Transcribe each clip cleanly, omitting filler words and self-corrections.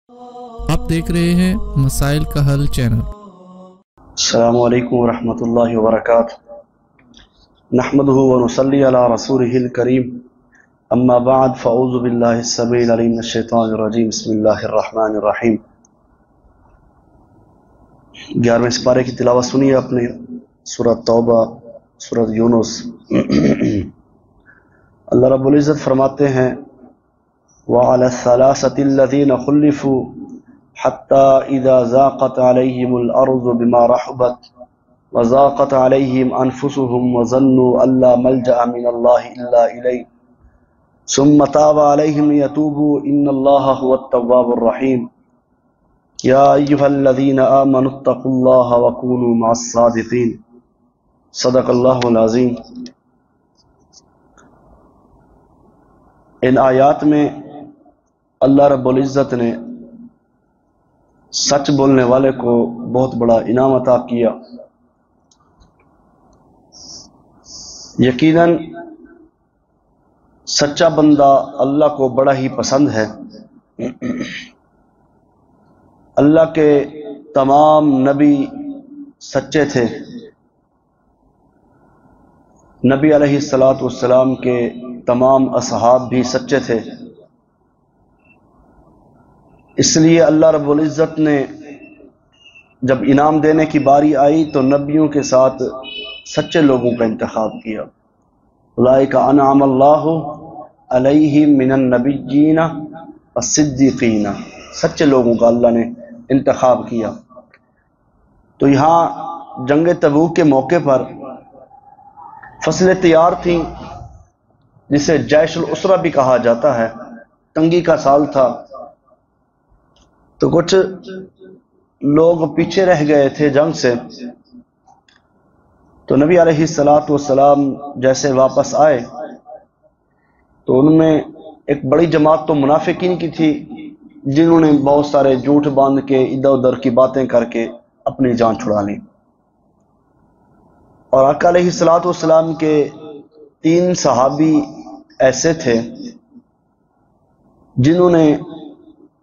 آپ دیکھ رہے ہیں مسائل کا حل چینل۔ السلام علیکم ورحمۃ اللہ وبرکاتہ۔ نحمدہ ونصلی علی رسولہ الکریم، اما بعد فاعوذ باللہ السمیع العلیم من الشیطان الرجیم، بسم اللہ الرحمن الرحیم۔ 11ویں سپارے کی تلاوت سنیے اپنے سورۃ توبہ، سورۃ یونس۔ اللہ رب العزت فرماتے ہیں وَعَلَى الثَّلَاثَةِ الَّذِينَ خُلِّفُوا حَتَّى إِذَا ضَاقَتْ عَلَيْهِمُ الْأَرْضُ بِمَا رَحُبَتْ وَضَاقَتْ عَلَيْهِمْ أَنفُسُهُمْ وَظَنُّوا أَن لَّا مَلْجَأَ مِنَ اللَّهِ إِلَّا إِلَيْهِ ثُمَّ تَابَ عَلَيْهِمْ لِيَتُوبُوا إِنَّ اللَّهَ هُوَ التَّوَّابُ الرَّحِيمُ۔ يَا أَيُّهَا الَّذِينَ آمَنُوا اتَّقُوا اللَّهَ وَكُونُوا مَعَ الصَّادِقِينَ۔ صدق اللہ العظیم۔ ان آیات میں اللہ رب العزت نے سچ بولنے والے کو بہت بڑا انعام عطا کیا۔ یقیناً سچا بندہ اللہ کو بڑا ہی پسند ہے۔ اللہ کے تمام نبی سچے تھے، نبی علیہ السلام کے تمام اصحاب بھی سچے تھے۔ اس لیے اللہ رب العزت نے جب انعام دینے کی باری آئی تو نبیوں کے ساتھ سچے لوگوں کا انتخاب کیا۔ اولئک انعم اللہ علیہم من النبیین والصدیقین، سچے لوگوں کا اللہ نے انتخاب کیا۔ تو یہاں جنگ تبوک کے موقع پر فصلیں تیار تھیں، جسے جیش الاسرہ بھی کہا جاتا ہے۔ تنگی کا سال تھا تو کچھ لوگ پیچھے رہ گئے تھے جنگ سے، تو نبی علیہ السلام جیسے واپس آئے تو ان میں ایک بڑی جماعت تو منافقین کی تھی، جنہوں نے بہت سارے جھوٹ باندھ کے ادھر ادھر کی باتیں کر کے اپنی جان چھڑا لی۔ اور آقا علیہ السلام کے 3 صحابی ایسے تھے جنہوں نے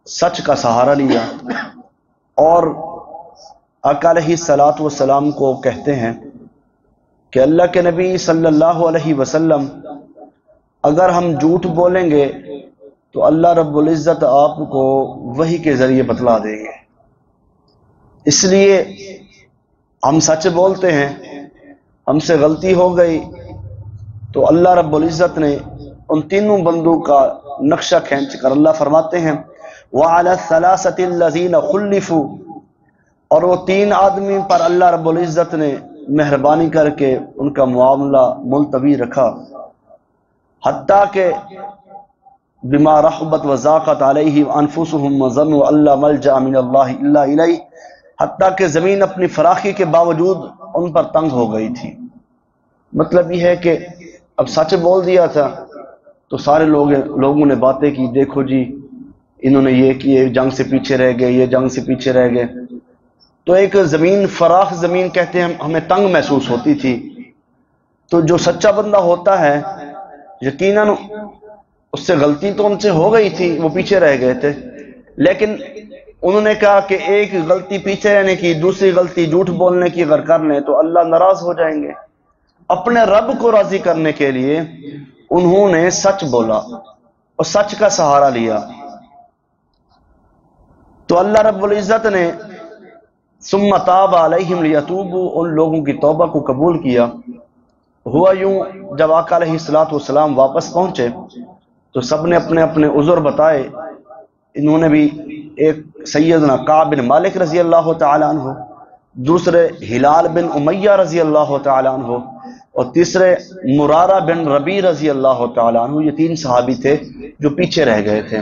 سچ کا سہارا لیا اور آقا علیہ السلام کو کہتے ہیں کہ اللہ کے نبی صلی اللہ علیہ وسلم، اگر ہم جھوٹ بولیں گے تو اللہ رب العزت آپ کو وحی کے ذریعے بتلا دیں گے، اس لیے ہم سچ بولتے ہیں۔ ہم سے غلطی ہو گئی تو اللہ رب العزت نے ان تینوں بندوں کا نقشہ کھینچ کر اللہ فرماتے ہیں وَعَلَى الثَّلَاثَةِ الَّذِينَ خُلِّفُوا، اور وہ 3 آدمی پر اللہ رب العزت نے مہربانی کر کے ان کا معاملہ ملتوی رکھا، حتیٰ کہ بما رحبت وضاقت علیہم انفسہم وظنوا ان لا ملجأ من اللہ الا الیہ، حتیٰ کہ زمین اپنی فراخی کے باوجود ان پر تنگ ہو گئی تھی۔ مطلب یہ ہے کہ اب سچ بول دیا تھا تو سارے لوگوں نے باتیں کی، دیکھو جی انہوں نے یہ کیے، جنگ سے پیچھے رہ گئے، یہ جنگ سے پیچھے رہ گئے۔ تو ایک زمین، فراخ زمین کہتے ہیں، ہمیں تنگ محسوس ہوتی تھی۔ تو جو سچا بندہ ہوتا ہے یقیناً اس سے غلطی تو ان سے ہو گئی تھی، وہ پیچھے رہ گئے تھے، لیکن انہوں نے کہا کہ ایک غلطی پیچھے رہنے کی، دوسری غلطی جھوٹ بولنے کی اگر کر لیں تو اللہ ناراض ہو جائیں گے۔ اپنے رب کو راضی کرنے کے لیے انہوں نے سچ بولا اور سچ کا سہارا لیا، تو اللہ رب العزت نے ثم تاب علیہم لیتوبوا، ان لوگوں کی توبہ کو قبول کیا۔ ہوا یوں، جب آقا علیہ السلام واپس پہنچے تو سب نے اپنے اپنے عذر بتائے۔ انہوں نے بھی، ایک سیدنا کعب بن مالک رضی اللہ تعالی عنہ، دوسرے ہلال بن امیہ رضی اللہ تعالی عنہ، اور تیسرے مرارہ بن ربیع رضی اللہ تعالی عنہ۔ یہ 3 صحابی تھے جو پیچھے رہ گئے تھے،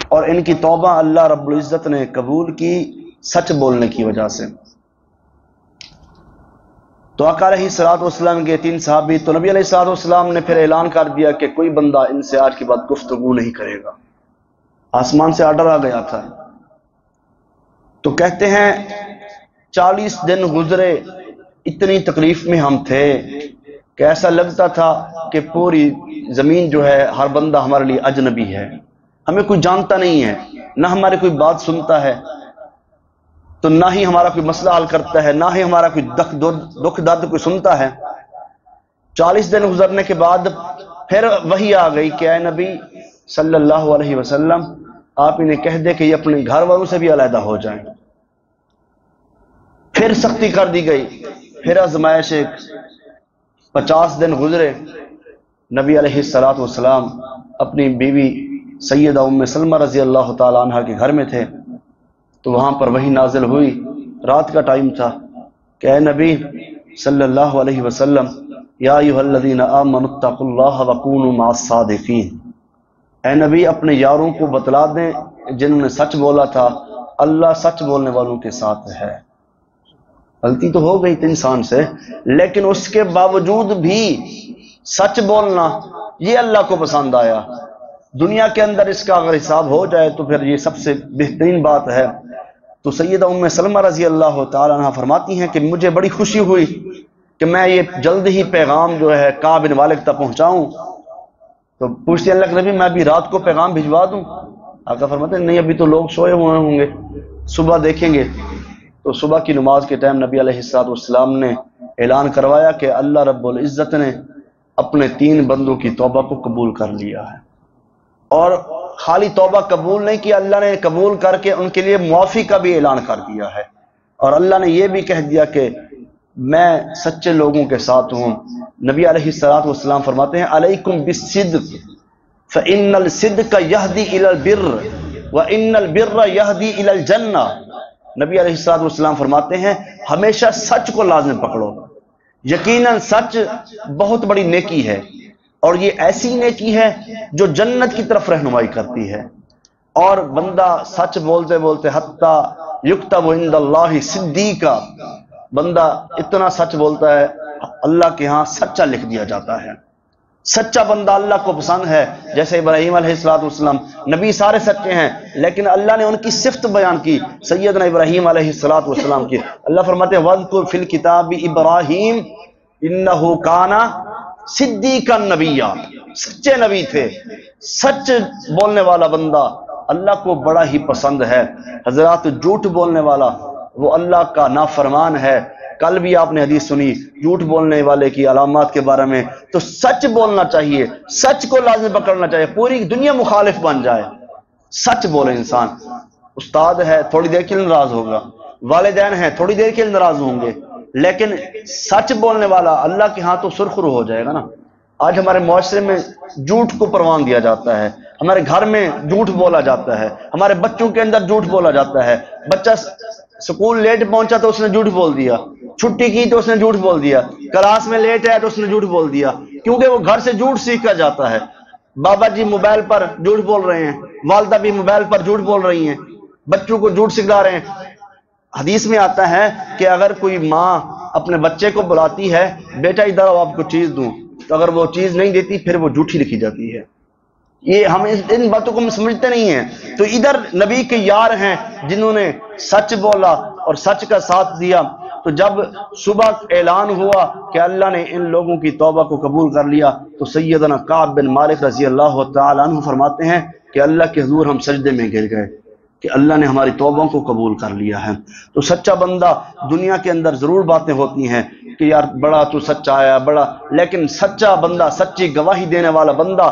اور ان کی توبہ اللہ رب العزت نے قبول کی سچ بولنے کی وجہ سے۔ تو آقا علیہ السلام کے 3 صحابی، تو نبی علیہ السلام نے پھر اعلان کر دیا کہ کوئی بندہ ان سے آج کے بعد گفتگو نہیں کرے گا۔ آسمان سے آرڈر آ گیا تھا۔ تو کہتے ہیں 40 دن گزرے، اتنی تکلیف میں ہم تھے کہ ایسا لگتا تھا کہ پوری زمین جو ہے، ہر بندہ ہمارے لیے اجنبی ہے، ہمیں کوئی جانتا نہیں ہے، نہ ہماری کوئی بات سنتا ہے، تو نہ ہی ہمارا کوئی مسئلہ حل کرتا ہے، نہ ہی ہمارا کوئی دکھ درد کوئی سنتا ہے۔ 40 دن گزرنے کے بعد پھر وحی آ گئی کہ اے نبی صلی اللہ علیہ وسلم، آپ انہیں کہہ دے کہ یہ اپنے گھر والوں سے بھی علیحدہ ہو جائیں۔ پھر سختی کر دی گئی، پھر آزمائش 50 دن گزرے۔ نبی علیہ السلام اپنی بیوی سیدہ ام سلمہ رضی اللہ تعالی عنہ کے گھر میں تھے، تو وہاں پر وحی نازل ہوئی، رات کا ٹائم تھا کہ اے نبی صلی اللہ علیہ وسلم، یا ایھا الذین آمنوا اتقوا اللہ وکونوا مع الصادقین، اے نبی اپنے یاروں کو بتلا دیں جنہوں نے سچ بولا تھا، اللہ سچ بولنے والوں کے ساتھ ہے۔ غلطی تو ہو گئی تھی انسان سے، لیکن اس کے باوجود بھی سچ بولنا یہ اللہ کو پسند آیا۔ دنیا کے اندر اس کا اگر حساب ہو جائے تو پھر یہ سب سے بہترین بات ہے۔ تو سیدہ ام سلمہ رضی اللہ تعالی عنہ فرماتی ہیں کہ مجھے بڑی خوشی ہوئی کہ میں یہ جلد ہی پیغام جو ہے کعب بن مالک تک پہنچاؤں۔ تو پوچھتے ہیں اللہ کے نبی میں بھی رات کو پیغام بھجوا دوں؟ آقا فرماتے ہیں نہیں، ابھی تو لوگ سوئے ہوئے ہوں گے، صبح دیکھیں گے۔ تو صبح کی نماز کے ٹائم نبی علیہ السلام نے اعلان کروایا کہ اللہ رب العزت نے اپنے 3 بندوں کی توبہ کو قبول کر لیا ہے، اور خالی توبہ قبول نہیں کیا، اللہ نے قبول کر کے ان کے لیے معافی کا بھی اعلان کر دیا ہے، اور اللہ نے یہ بھی کہہ دیا کہ میں سچے لوگوں کے ساتھ ہوں۔ نبی علیہ السلام فرماتے ہیں علیکم بالصدق فإن الصدق يهدي إلى البر وإن البر يهدي إلى الجنة۔ نبی علیہ السلام فرماتے ہیں ہمیشہ سچ کو لازم پکڑو، یقیناً سچ بہت بڑی نیکی ہے، اور یہ ایسی نیکی ہے جو جنت کی طرف رہنمائی کرتی ہے۔ اور بندہ سچ بولتے بولتے حتی یکتب عند اللہ صدیقا، بندہ اتنا سچ بولتا ہے اللہ کے ہاں سچا لکھ دیا جاتا ہے۔ سچا بندہ اللہ کو پسند ہے، جیسے ابراہیم علیہ السلام، نبی سارے سچے ہیں لیکن اللہ نے ان کی صفت بیان کی، سیدنا ابراہیم علیہ السلام کی۔ اللہ فرماتے ہیں وَاذْكُرْ فِي الْكِتَابِ إِبْرَاهِيمَ إِنَّهُ كَانَ صِدِّيقًا نَبِيًّا، سچے نبی تھے۔ سچ بولنے والا بندہ اللہ کو بڑا ہی پسند ہے۔ حضرات جھوٹ بولنے والا وہ اللہ کا نافرمان ہے۔ کل بھی آپ نے حدیث سنی جھوٹ بولنے والے کی علامات کے بارے میں، تو سچ بولنا چاہیے، سچ کو لازم پکڑنا چاہیے، پوری دنیا مخالف بن جائے سچ بولے انسان۔ استاد ہے تھوڑی دیر کے لیے ناراض ہوگا، والدین ہیں تھوڑی دیر کے لیے ناراض ہوں گے، لیکن سچ بولنے والا اللہ کے ہاں تو سرخرو ہو جائے گا نا۔ آج ہمارے معاشرے میں جھوٹ کو پروان دیا جاتا ہے، ہمارے گھر میں جھوٹ بولا جاتا ہے، ہمارے بچوں کے اندر جھوٹ بولا جاتا ہے۔ بچہ سکول لیٹ پہنچا تو اس نے جھوٹ بول دیا، چھٹی کی تو اس نے جھوٹ بول دیا، کلاس میں لیٹ ہے تو اس نے جھوٹ بول دیا، کیونکہ وہ گھر سے جھوٹ سیکھ کر جاتا ہے۔ بابا جی موبائل پر جھوٹ بول رہے ہیں، والدہ بھی موبائل پر جھوٹ بول رہی ہیں، بچوں کو جھوٹ سکھا رہے ہیں۔ حدیث میں آتا ہے کہ اگر کوئی ماں اپنے بچے کو بلاتی ہے بیٹا ادھر آؤ آپ کو چیز دوں، تو اگر وہ چیز نہیں دیتی پھر وہ جھوٹی لکھی جاتی ہے۔ یہ ہم ان باتوں کو سمجھتے نہیں ہیں۔ تو ادھر نبی کے یار ہیں جنہوں نے سچ بولا اور سچ کا ساتھ دیا۔ تو جب صبح اعلان ہوا کہ اللہ نے ان لوگوں کی توبہ کو قبول کر لیا، تو سیدنا کعب بن مالک رضی اللہ تعالی عنہ فرماتے ہیں کہ اللہ کے حضور ہم سجدے میں گر گئے کہ اللہ نے ہماری توبوں کو قبول کر لیا ہے۔ تو سچا بندہ، دنیا کے اندر ضرور باتیں ہوتی ہیں کہ یار بڑا تو سچا آیا بڑا، لیکن سچا بندہ، سچی گواہی دینے والا بندہ،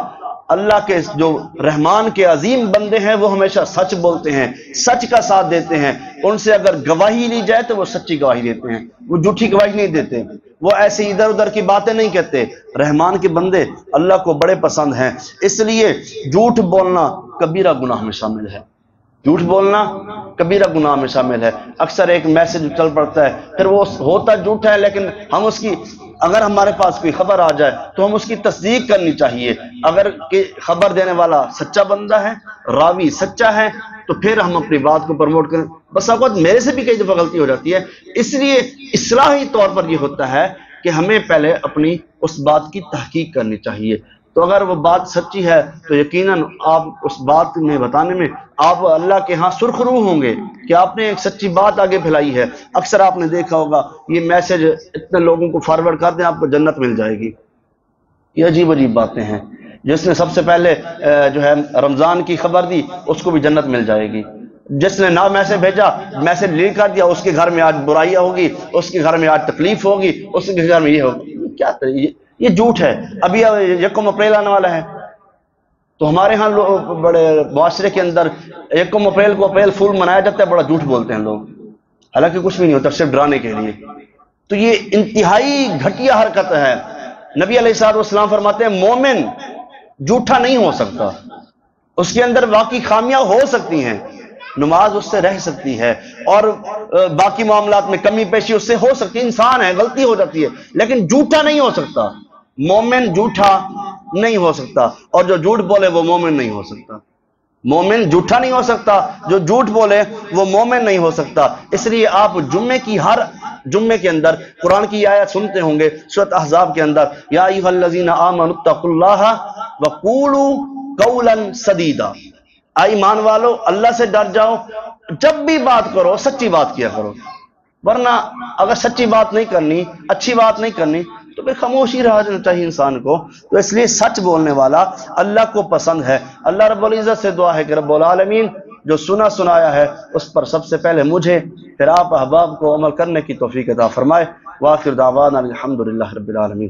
اللہ کے جو رحمان کے عظیم بندے ہیں وہ ہمیشہ سچ بولتے ہیں، سچ کا ساتھ دیتے ہیں۔ ان سے اگر گواہی لی جائے تو وہ سچی گواہی دیتے ہیں، وہ جھوٹی گواہی نہیں دیتے، وہ ایسے ادھر ادھر کی باتیں نہیں کہتے۔ رحمان کے بندے اللہ کو بڑے پسند ہیں، اس لیے جھوٹ بولنا کبیرہ گناہ میں شامل ہے، جھوٹ بولنا کبیرہ گناہ میں شامل ہے۔ اکثر ایک میسج چل پڑتا ہے، پھر وہ ہوتا جھوٹا ہے، لیکن ہم اس کی، اگر ہمارے پاس کوئی خبر آ جائے تو ہم اس کی تصدیق کرنی چاہیے۔ اگر کہ خبر دینے والا سچا بندہ ہے، راوی سچا ہے، تو پھر ہم اپنی بات کو پروموٹ کریں۔ بس اوقات میرے سے بھی کئی دفعہ غلطی ہو جاتی ہے، اس لیے اصلاحی طور پر یہ ہوتا ہے کہ ہمیں پہلے اپنی اس بات کی تحقیق کرنی چاہیے۔ تو اگر وہ بات سچی ہے تو یقیناً آپ اس بات میں بتانے میں آپ اللہ کے ہاں سرخرو ہوں گے کہ آپ نے ایک سچی بات آگے پھیلائی ہے۔ اکثر آپ نے دیکھا ہوگا یہ میسج اتنے لوگوں کو فارورڈ کر دیں آپ کو جنت مل جائے گی، یہ عجیب عجیب باتیں ہیں۔ جس نے سب سے پہلے جو ہے رمضان کی خبر دی اس کو بھی جنت مل جائے گی. جس نے نہ میسج بھیجا, میسج ڈیلیٹ کر دیا, اس کے گھر میں آج برائیاں ہوگی, اس کے گھر میں آج تکلیف ہوگی, اس کے گھر میں یہ ہوگی. کیا یہ جھوٹ ہے. ابھی 1 اپریل آنے والا ہے, تو ہمارے ہاں بڑے معاشرے کے اندر 1 اپریل کو اپریل فول منایا جاتا ہے, بڑا جھوٹ بولتے ہیں لوگ, حالانکہ کچھ بھی نہیں ہوتا, صرف ڈرانے کے لیے. تو یہ انتہائی گھٹیا حرکت ہے. نبی علیہ الصلوۃ والسلام فرماتے ہیں مومن جھوٹا نہیں ہو سکتا, اس کے اندر واقعی خامیاں ہو سکتی ہیں, نماز اس سے رہ سکتی ہے اور باقی معاملات میں کمی پیشی اس سے ہو سکتی ہے, انسان ہے, غلطی ہو جاتی ہے, لیکن جھوٹا نہیں ہو سکتا. مومن جھوٹا نہیں ہو سکتا, اور جو جھوٹ بولے وہ مومن نہیں ہو سکتا. مومن جھوٹا نہیں ہو سکتا, جو جھوٹ بولے وہ مومن نہیں ہو سکتا. اس لیے آپ ہر جمعے کے اندر قرآن کی آیت سنتے ہوں گے سورۃ احزاب کے اندر, یا ایھا الذین آمنوا اتقوا اللہ وقولوا قولا سدیدا. ایمان والو اللہ سے ڈر جاؤ, جب بھی بات کرو سچی بات کیا کرو, ورنہ اگر سچی بات نہیں کرنی, اچھی بات نہیں کرنی, تو پھر خاموشی رہنا چاہیے انسان کو. تو اس لیے سچ بولنے والا اللہ کو پسند ہے. اللہ رب العزت سے دعا ہے کہ رب العالمین جو سنایا ہے اس پر سب سے پہلے مجھے پھر آپ احباب کو عمل کرنے کی توفیق عطا فرمائے. وآخر دعوانا الحمدللہ رب العالمین.